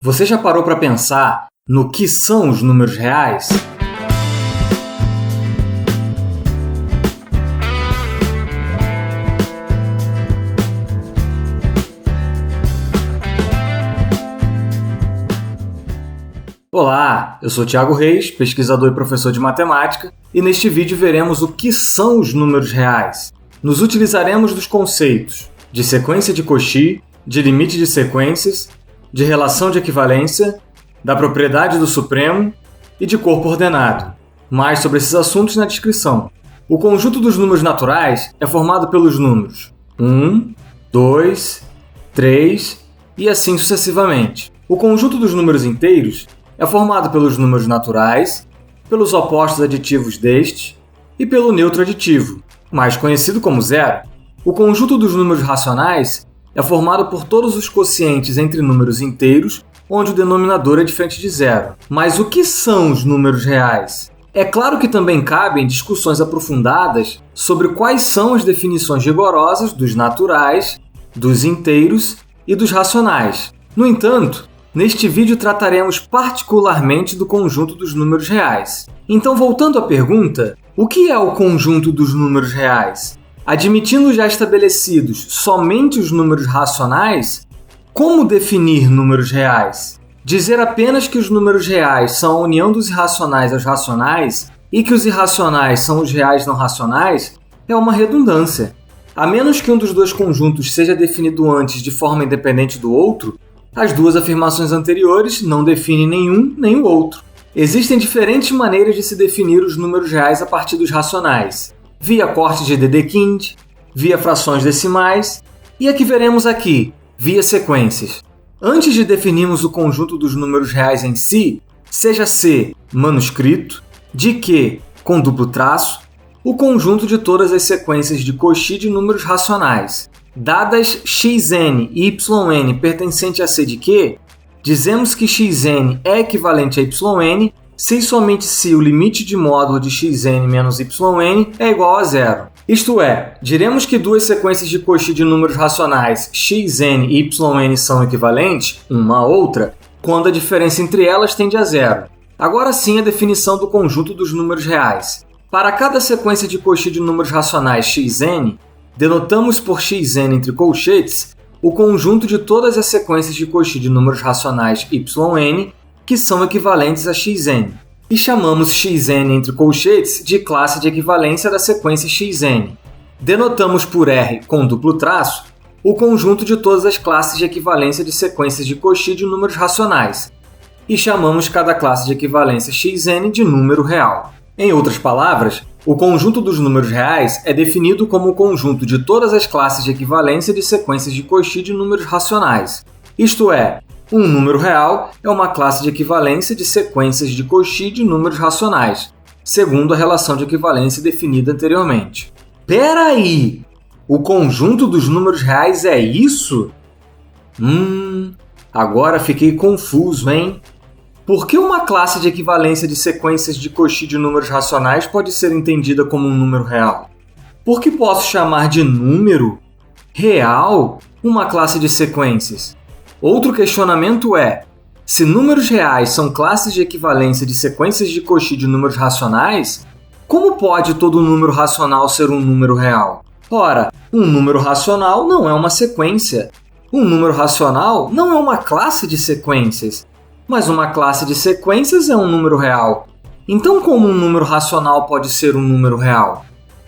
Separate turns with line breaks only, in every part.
Você já parou para pensar no que são os números reais? Olá, eu sou Thiago Reis, pesquisador e professor de matemática, e neste vídeo veremos o que são os números reais. Nos utilizaremos dos conceitos de sequência de Cauchy, de limite de sequências, de relação de equivalência, da propriedade do supremo e de corpo ordenado. Mais sobre esses assuntos na descrição. O conjunto dos números naturais é formado pelos números 1, 2, 3 e assim sucessivamente. O conjunto dos números inteiros é formado pelos números naturais, pelos opostos aditivos destes e pelo neutro aditivo, mais conhecido como zero. O conjunto dos números racionais é formado por todos os quocientes entre números inteiros, onde o denominador é diferente de zero. Mas o que são os números reais? É claro que também cabem discussões aprofundadas sobre quais são as definições rigorosas dos naturais, dos inteiros e dos racionais. No entanto, neste vídeo trataremos particularmente do conjunto dos números reais. Então, voltando à pergunta, o que é o conjunto dos números reais? Admitindo já estabelecidos somente os números racionais, como definir números reais? Dizer apenas que os números reais são a união dos irracionais aos racionais e que os irracionais são os reais não racionais é uma redundância. A menos que um dos dois conjuntos seja definido antes de forma independente do outro, as duas afirmações anteriores não definem nenhum nem o outro. Existem diferentes maneiras de se definir os números reais a partir dos racionais, via corte de Dedekind, via frações decimais e a que veremos aqui, via sequências. Antes de definirmos o conjunto dos números reais em si, seja C manuscrito, de Q com duplo traço, o conjunto de todas as sequências de Cauchy de números racionais. Dadas xn e yn pertencente a C de Q, dizemos que xn é equivalente a yn se e somente se o limite de módulo de xn menos yn é igual a zero. Isto é, diremos que duas sequências de Cauchy de números racionais xn e yn são equivalentes, uma à outra, quando a diferença entre elas tende a zero. Agora sim a definição do conjunto dos números reais. Para cada sequência de Cauchy de números racionais xn, denotamos por xn entre colchetes o conjunto de todas as sequências de Cauchy de números racionais yn que são equivalentes a xn, e chamamos xn entre colchetes de classe de equivalência da sequência xn. Denotamos por R com duplo traço o conjunto de todas as classes de equivalência de sequências de Cauchy de números racionais, e chamamos cada classe de equivalência xn de número real. Em outras palavras, o conjunto dos números reais é definido como o conjunto de todas as classes de equivalência de sequências de Cauchy de números racionais. Isto é, um número real é uma classe de equivalência de sequências de Cauchy de números racionais, segundo a relação de equivalência definida anteriormente. Peraí! O conjunto dos números reais é isso? Agora fiquei confuso, hein? Por que uma classe de equivalência de sequências de Cauchy de números racionais pode ser entendida como um número real? Por que posso chamar de número real uma classe de sequências? Outro questionamento é, se números reais são classes de equivalência de sequências de Cauchy de números racionais, como pode todo número racional ser um número real? Ora, um número racional não é uma sequência. Um número racional não é uma classe de sequências. Mas uma classe de sequências é um número real. Então, como um número racional pode ser um número real?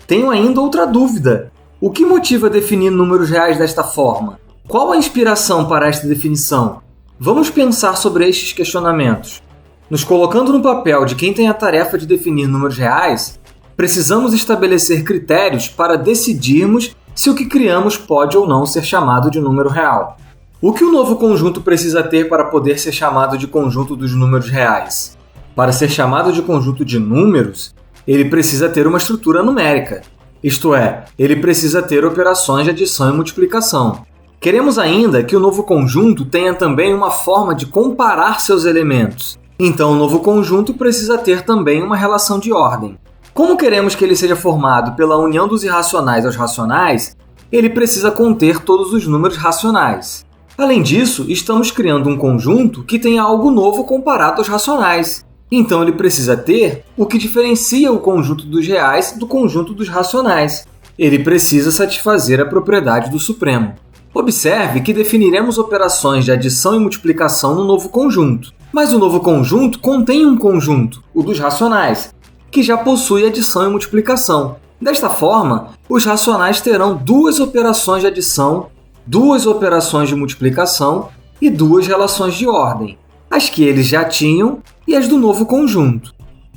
Tenho ainda outra dúvida. O que motiva definir números reais desta forma? Qual a inspiração para esta definição? Vamos pensar sobre estes questionamentos. Nos colocando no papel de quem tem a tarefa de definir números reais, precisamos estabelecer critérios para decidirmos se o que criamos pode ou não ser chamado de número real. O que o novo conjunto precisa ter para poder ser chamado de conjunto dos números reais? Para ser chamado de conjunto de números, ele precisa ter uma estrutura numérica, isto é, ele precisa ter operações de adição e multiplicação. Queremos ainda que o novo conjunto tenha também uma forma de comparar seus elementos, então o novo conjunto precisa ter também uma relação de ordem. Como queremos que ele seja formado pela união dos irracionais aos racionais, ele precisa conter todos os números racionais. Além disso, estamos criando um conjunto que tem algo novo comparado aos racionais. Então, ele precisa ter o que diferencia o conjunto dos reais do conjunto dos racionais. Ele precisa satisfazer a propriedade do supremo. Observe que definiremos operações de adição e multiplicação no novo conjunto. Mas o novo conjunto contém um conjunto, o dos racionais, que já possui adição e multiplicação. Desta forma, os racionais terão duas operações de adição, duas operações de multiplicação e duas relações de ordem, as que eles já tinham e as do novo conjunto.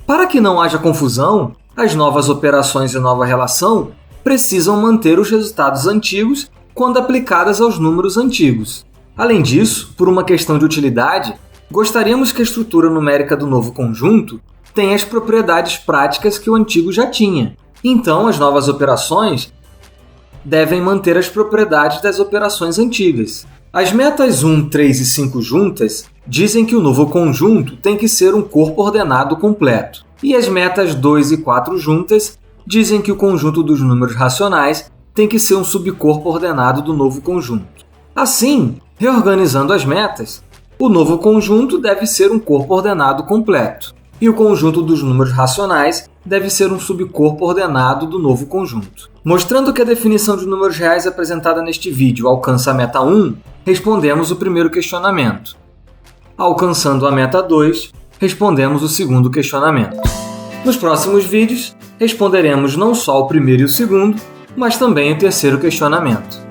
Para que não haja confusão, as novas operações e nova relação precisam manter os resultados antigos quando aplicadas aos números antigos. Além disso, por uma questão de utilidade, gostaríamos que a estrutura numérica do novo conjunto tenha as propriedades práticas que o antigo já tinha. Então, as novas operações devem manter as propriedades das operações antigas. As metas 1, 3 e 5 juntas dizem que o novo conjunto tem que ser um corpo ordenado completo. E as metas 2 e 4 juntas dizem que o conjunto dos números racionais tem que ser um subcorpo ordenado do novo conjunto. Assim, reorganizando as metas, o novo conjunto deve ser um corpo ordenado completo, e o conjunto dos números racionais deve ser um subcorpo ordenado do novo conjunto. Mostrando que a definição de números reais apresentada neste vídeo alcança a meta 1, respondemos o primeiro questionamento. Alcançando a meta 2, respondemos o segundo questionamento. Nos próximos vídeos, responderemos não só o primeiro e o segundo, mas também o terceiro questionamento.